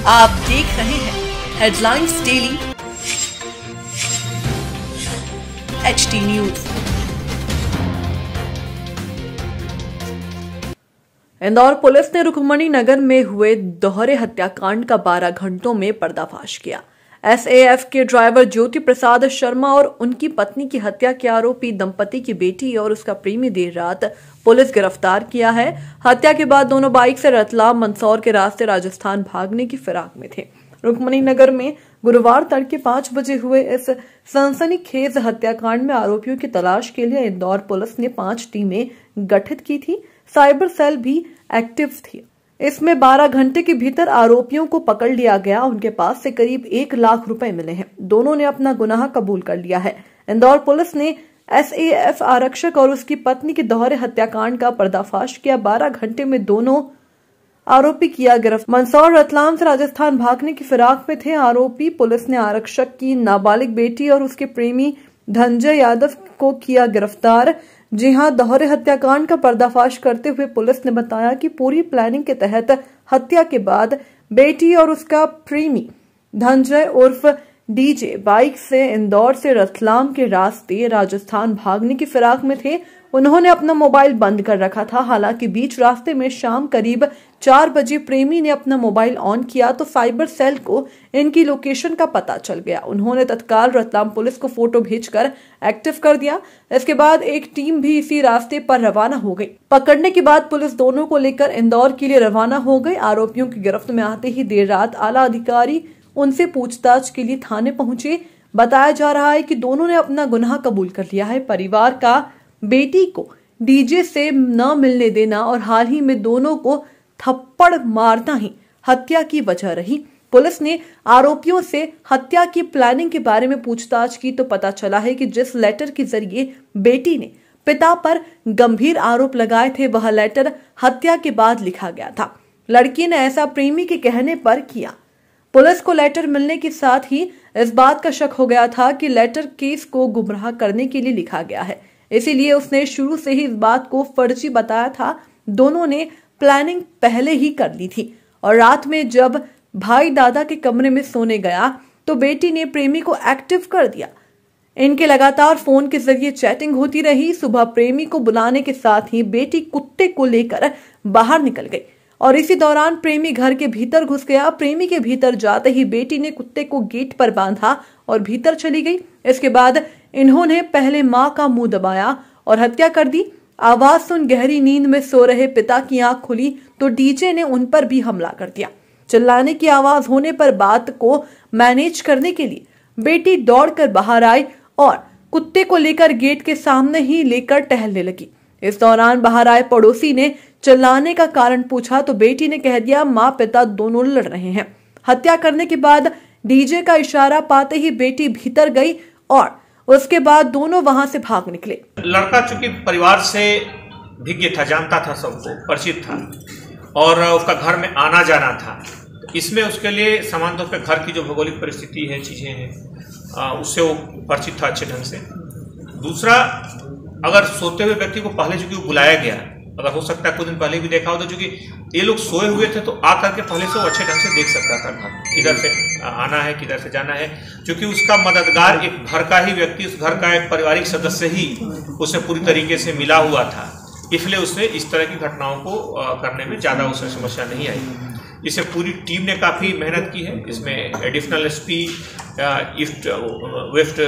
आप देख रहे हैं headlines daily HD news. Indore police ने रुक्मणी नगर में हुए दोहरे हत्याकांड का 12 घंटों में पर्दाफाश किया। SAF के ड्राइवर ज्योति प्रसाद शर्मा और उनकी पत्नी की हत्या के आरोपी दंपति की बेटी और उसका प्रेमी देर रात पुलिस गिरफ्तार किया है। हत्या के बाद दोनों बाइक से रतलाम मंदसौर के रास्ते राजस्थान भागने की फिराक में थे। रुक्मणी नगर में गुरुवार तड़के 5 बजे हुए इस सनसनीखेज हत्याकांड में आरोपियों की तलाश के लिए इंदौर पुलिस ने 5 टीमें गठित की थी। साइबर सेल भी एक्टिव थी। इसमें 12 घंटे के भीतर आरोपियों को पकड़ लिया गया। उनके पास से करीब 1 लाख रुपए मिले हैं। दोनों ने अपना गुनाह कबूल कर लिया है। इंदौर पुलिस ने SAF आरक्षक और उसकी पत्नी के दोहरे हत्याकांड का पर्दाफाश किया। 12 घंटे में दोनों आरोपी किया गिरफ्तार। मंदसौर रतलाम से राजस्थान भागने की फिराक में थे आरोपी। पुलिस ने आरक्षक की नाबालिग बेटी और उसके प्रेमी धनंजय यादव को किया गिरफ्तार। जी हां, दोहरे हत्याकांड का पर्दाफाश करते हुए पुलिस ने बताया कि पूरी प्लानिंग के तहत हत्या के बाद बेटी और उसका प्रेमी धनंजय उर्फ DJ बाइक से इंदौर से रतलाम के रास्ते राजस्थान भागने की फिराक में थे। उन्होंने अपना मोबाइल बंद कर रखा था। हालांकि बीच रास्ते में शाम करीब 4 बजे प्रेमी ने अपना मोबाइल ऑन किया तो साइबर सेल को इनकी लोकेशन का पता चल गया। उन्होंने तत्काल रतलाम पुलिस को फोटो भेजकर एक्टिव कर दिया। इसके बाद एक टीम भी इसी रास्ते पर रवाना हो गई। पकड़ने के बाद पुलिस दोनों को लेकर इंदौर के लिए रवाना हो गई। आरोपियों की गिरफ्त में आते ही देर रात आला अधिकारी उनसे पूछताछ के लिए थाने पहुंचे। बताया जा रहा है कि दोनों ने अपना गुनाह कबूल कर लिया है। परिवार का बेटी को DJ से न मिलने देना और हाल ही में दोनों को थप्पड़ मारना ही हत्या की वजह रही। पुलिस ने आरोपियों से हत्या की प्लानिंग के बारे में पूछताछ की तो पता चला है कि जिस लेटर के जरिए बेटी ने पिता पर गंभीर आरोप लगाए थे वह लेटर हत्या के बाद लिखा गया था। लड़की ने ऐसा प्रेमी के कहने पर किया। पुलिस को लेटर मिलने के साथ ही इस बात का शक हो गया था कि लेटर केस को गुमराह करने के लिए लिखा गया है। इसीलिए उसने शुरू से ही इस बात को फर्जी बताया था। दोनों ने प्लानिंग पहले ही कर ली थी और रात में जब भाई दादा के कमरे में सोने गया तो बेटी ने प्रेमी को एक्टिव कर दिया। इनके लगातार फोन के जरिए चैटिंग होती रही। सुबह प्रेमी को बुलाने के साथ ही बेटी कुत्ते को लेकर बाहर निकल गई और इसी दौरान प्रेमी घर के भीतर घुस गया। प्रेमी के भीतर जाते ही बेटी ने कुत्ते को गेट पर बांधा और भीतर चली गई। इसके बाद इन्होंने पहले मां का मुंह दबाया और हत्या कर दी। आवाज सुन गहरी नींद में सो रहे पिता की आंख खुली तो DJ ने उन पर भी हमला कर दिया। चिल्लाने की आवाज होने पर बात को मैनेज करने के लिए बेटी दौड़कर बाहर आई और कुत्ते को लेकर गेट के सामने ही लेकर टहलने लगी। इस दौरान बाहर आए पड़ोसी ने चिल्लाने का कारण पूछा तो बेटी ने कह दिया मां पिता दोनों लड़ रहे हैं। हत्या करने के बाद DJ का इशारा पाते ही बेटी भीतर गई और उसके बाद दोनों वहां से भाग निकले। लड़का चूंकि परिवार से भिज्ञ था, जानता था, सबको परिचित था और उसका घर में आना जाना था। इसमें उसके लिए समान तौर पर घर की जो भौगोलिक परिस्थिति है, चीजें हैं, उससे वो परिचित था अच्छे ढंग से। दूसरा, अगर सोते हुए व्यक्ति को पहले चूंकि बुलाया गया, अगर हो सकता है कुछ दिन पहले भी देखा हो तो चूंकि ये लोग सोए हुए थे तो आकर के पहले से वो अच्छे ढंग से देख सकता था घर किधर से आना है, किधर से जाना है। क्योंकि उसका मददगार एक घर का ही व्यक्ति, उस घर का एक पारिवारिक सदस्य ही उसे पूरी तरीके से मिला हुआ था, इसलिए उसने इस तरह की घटनाओं को करने में ज़्यादा उसे समस्या नहीं आई। इसे पूरी टीम ने काफ़ी मेहनत की है। इसमें additional SP east west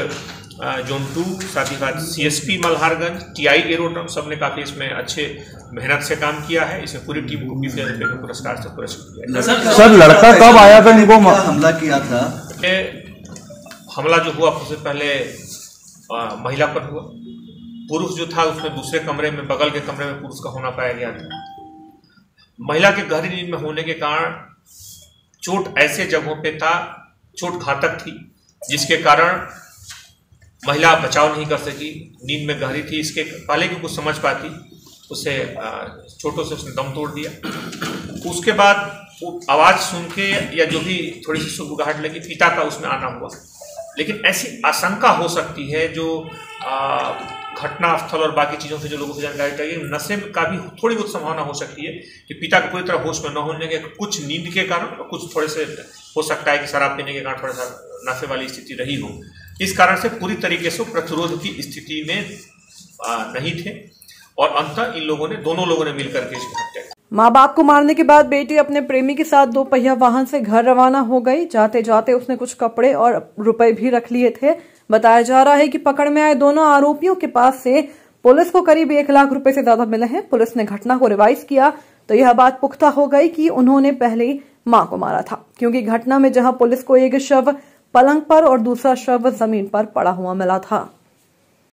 zone 2, साथ ही साथ CSP मल्हारगंज, TI एरोड्रम, सबने काफ़ी इसमें अच्छे मेहनत से काम किया है। इसमें पूरी टीम को 20,000 रुपये के पुरस्कार से पुरस्कृत किया। सर, लड़का कब आया था इनको हमला किया था? हमला जो हुआ सबसे पहले महिला पर हुआ। पुरुष जो था उसमें दूसरे कमरे में, बगल के कमरे में पुरुष का होना पाया गया था। महिला के गहरी नींद में होने के कारण चोट ऐसे जगहों पे था, चोट घातक थी, जिसके कारण महिला बचाव नहीं कर सकी, नींद में गहरी थी। इसके पहले कि कुछ समझ पाती, उसे चोटों से उसने दम तोड़ दिया। उसके बाद वो आवाज़ सुन के या जो भी थोड़ी सी सुगबुगाहट लगी, पिता का उसमें आना हुआ। लेकिन ऐसी आशंका हो सकती है जो घटना स्थल और बाकी चीज़ों से जो लोगों को जानकारी चाहिए, नशे का भी थोड़ी बहुत संभावना हो सकती है कि पिता को पूरी तरह होश में न होने के, कुछ नींद के कारण और कुछ थोड़े से हो सकता है कि शराब पीने के कारण थोड़ा सा नशे वाली स्थिति रही हो। इस कारण से पूरी तरीके से प्रतिरोध की स्थिति में नहीं थे और अंततः इन लोगों ने, दोनों लोगों ने मिलकर के इसकी हत्या की। माँ बाप को मारने के बाद बेटी अपने प्रेमी के साथ 2 पहिया वाहन से घर रवाना हो गई। जाते जाते उसने कुछ कपड़े और रुपए भी रख लिए थे। बताया जा रहा है कि पकड़ में आए दोनों आरोपियों के पास से पुलिस को करीब 1 लाख रुपए से ज्यादा मिले हैं। पुलिस ने घटना को रिवाइज किया तो यह बात पुख्ता हो गई कि उन्होंने पहले मां को मारा था, क्योंकि घटना में जहां पुलिस को एक शव पलंग पर और दूसरा शव जमीन पर पड़ा हुआ मिला था।